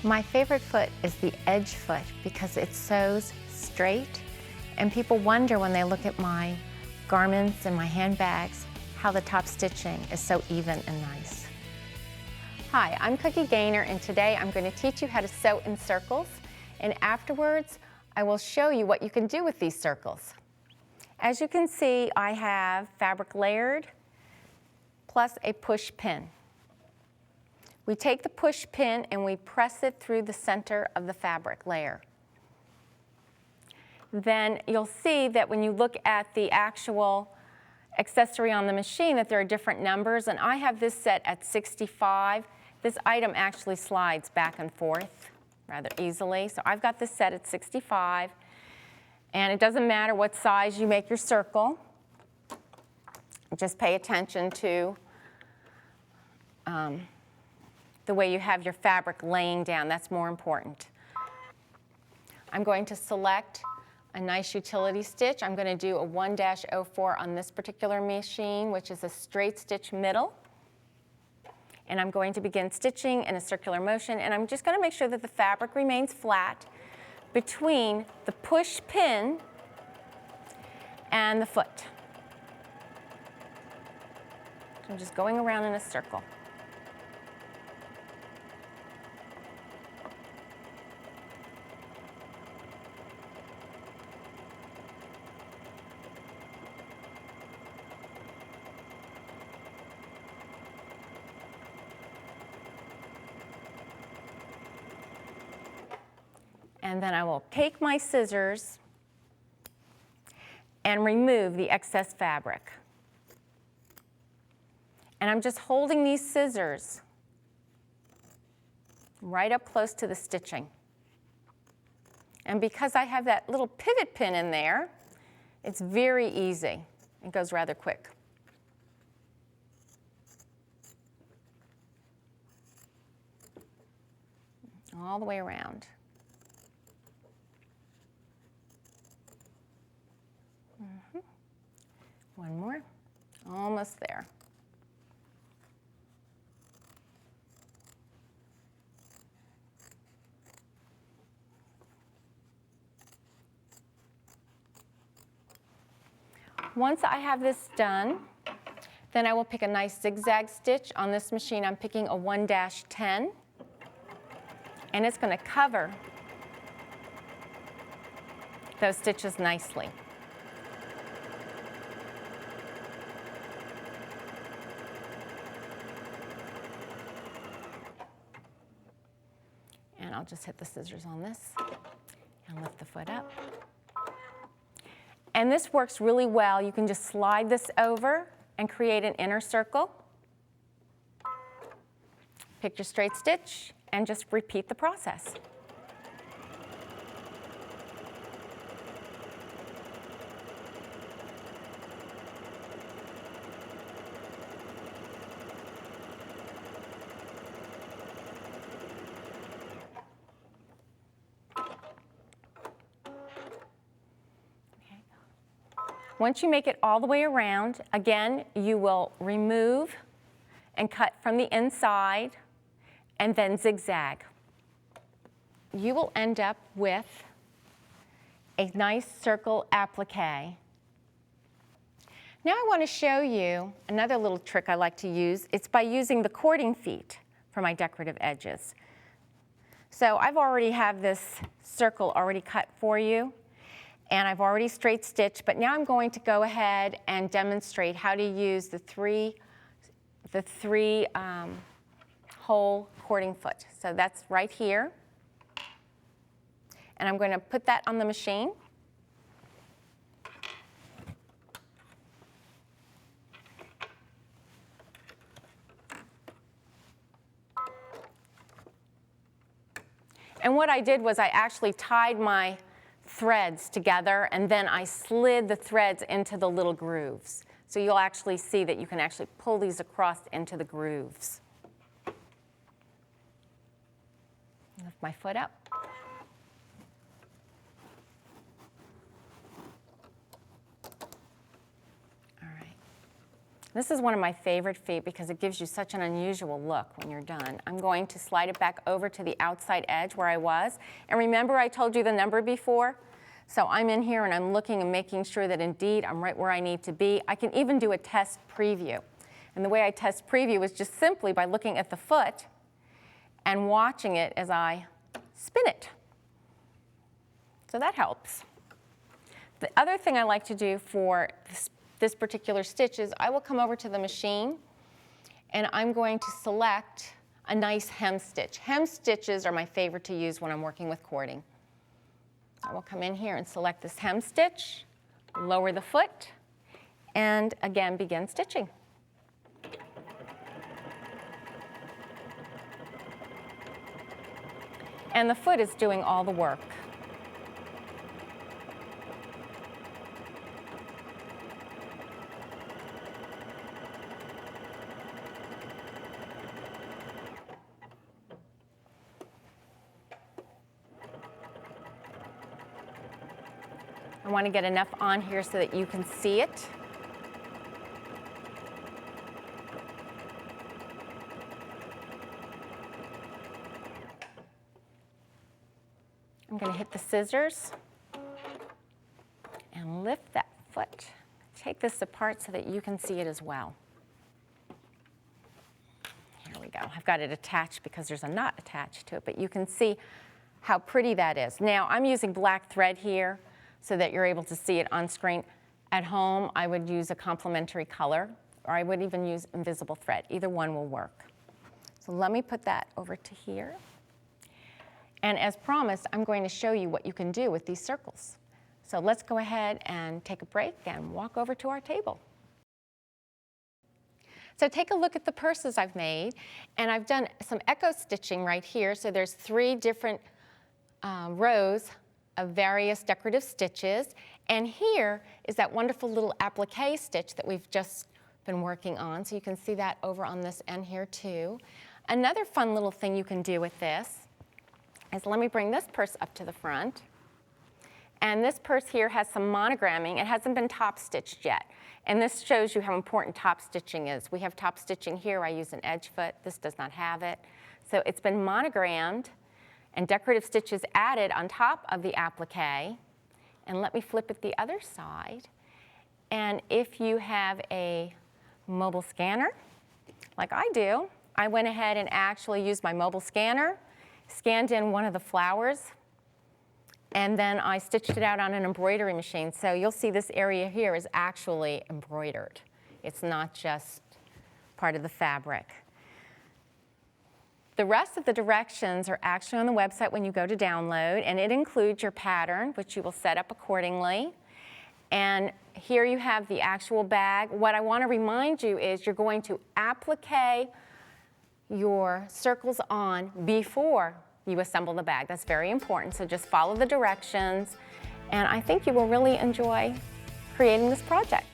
My favorite foot is the edge foot because it sews straight, and people wonder when they look at my garments and my handbags how the top stitching is so even and nice. Hi, I'm Cookie Gaynor, and today I'm going to teach you how to sew in circles, and afterwards I will show you what you can do with these circles. As you can see, I have fabric layered plus a push pin. We take the push pin and we press it through the center of the fabric layer. Then you'll see that when you look at the actual accessory on the machine that there are different numbers, and I have this set at 65. This item actually slides back and forth rather easily, so I've got this set at 65. And it doesn't matter what size you make your circle. Just pay attention to the way you have your fabric laying down. That's more important. I'm going to select a nice utility stitch. I'm going to do a 1-04 on this particular machine, which is a straight stitch middle. And I'm going to begin stitching in a circular motion, and I'm just going to make sure that the fabric remains flat between the push pin and the foot. So I'm just going around in a circle. And then I will take my scissors and remove the excess fabric. And I'm just holding these scissors right up close to the stitching. And because I have that little pivot pin in there, it's very easy. It goes rather quick. All the way around. One more, almost there. Once I have this done, then I will pick a nice zigzag stitch. On this machine, I'm picking a 1-10, and it's going to cover those stitches nicely. And I'll just hit the scissors on this and lift the foot up. And this works really well. You can just slide this over and create an inner circle. Pick your straight stitch and just repeat the process. Once you make it all the way around, again, you will remove and cut from the inside and then zigzag. You will end up with a nice circle applique. Now I want to show you another little trick I like to use. It's by using the cording feet for my decorative edges. So I've already have this circle already cut for you, and I've already straight stitched, but now I'm going to go ahead and demonstrate how to use the three hole cording foot. So that's right here. And I'm going to put that on the machine. And what I did was I actually tied my threads together, and then I slid the threads into the little grooves. So you'll actually see that you can actually pull these across into the grooves. Lift my foot up. All right. This is one of my favorite feet because it gives you such an unusual look when you're done. I'm going to slide it back over to the outside edge where I was. And remember I told you the number before? So I'm in here and I'm looking and making sure that indeed I'm right where I need to be. I can even do a test preview. And the way I test preview is just simply by looking at the foot and watching it as I spin it. So that helps. The other thing I like to do for this particular stitch is I will come over to the machine and I'm going to select a nice hem stitch. Hem stitches are my favorite to use when I'm working with cording. I will come in here and select this hem stitch, lower the foot, and again begin stitching. And the foot is doing all the work. I want to get enough on here so that you can see it. I'm going to hit the scissors and lift that foot. Take this apart so that you can see it as well. Here we go. I've got it attached because there's a knot attached to it, but you can see how pretty that is. Now, I'm using black thread here so that you're able to see it on screen. At home, I would use a complementary color, or I would even use invisible thread. Either one will work. So let me put that over to here. And as promised, I'm going to show you what you can do with these circles. So let's go ahead and take a break and walk over to our table. So take a look at the purses I've made, and I've done some echo stitching right here. So there's 3 different rows of various decorative stitches, and here is that wonderful little applique stitch that we've just been working on. So you can see that over on this end here too. Another fun little thing you can do with this is, let me bring this purse up to the front. And this purse here has some monogramming. It hasn't been top stitched yet. And this shows you how important top stitching is. We have top stitching here. I use an edge foot. This does not have it. So it's been monogrammed and decorative stitches added on top of the applique. And let me flip it the other side. And if you have a mobile scanner, like I do, I went ahead and actually used my mobile scanner, scanned in one of the flowers, and then I stitched it out on an embroidery machine. So you'll see this area here is actually embroidered. It's not just part of the fabric. The rest of the directions are actually on the website when you go to download, and it includes your pattern, which you will set up accordingly. And here you have the actual bag. What I want to remind you is you're going to applique your circles on before you assemble the bag. That's very important, so just follow the directions, and I think you will really enjoy creating this project.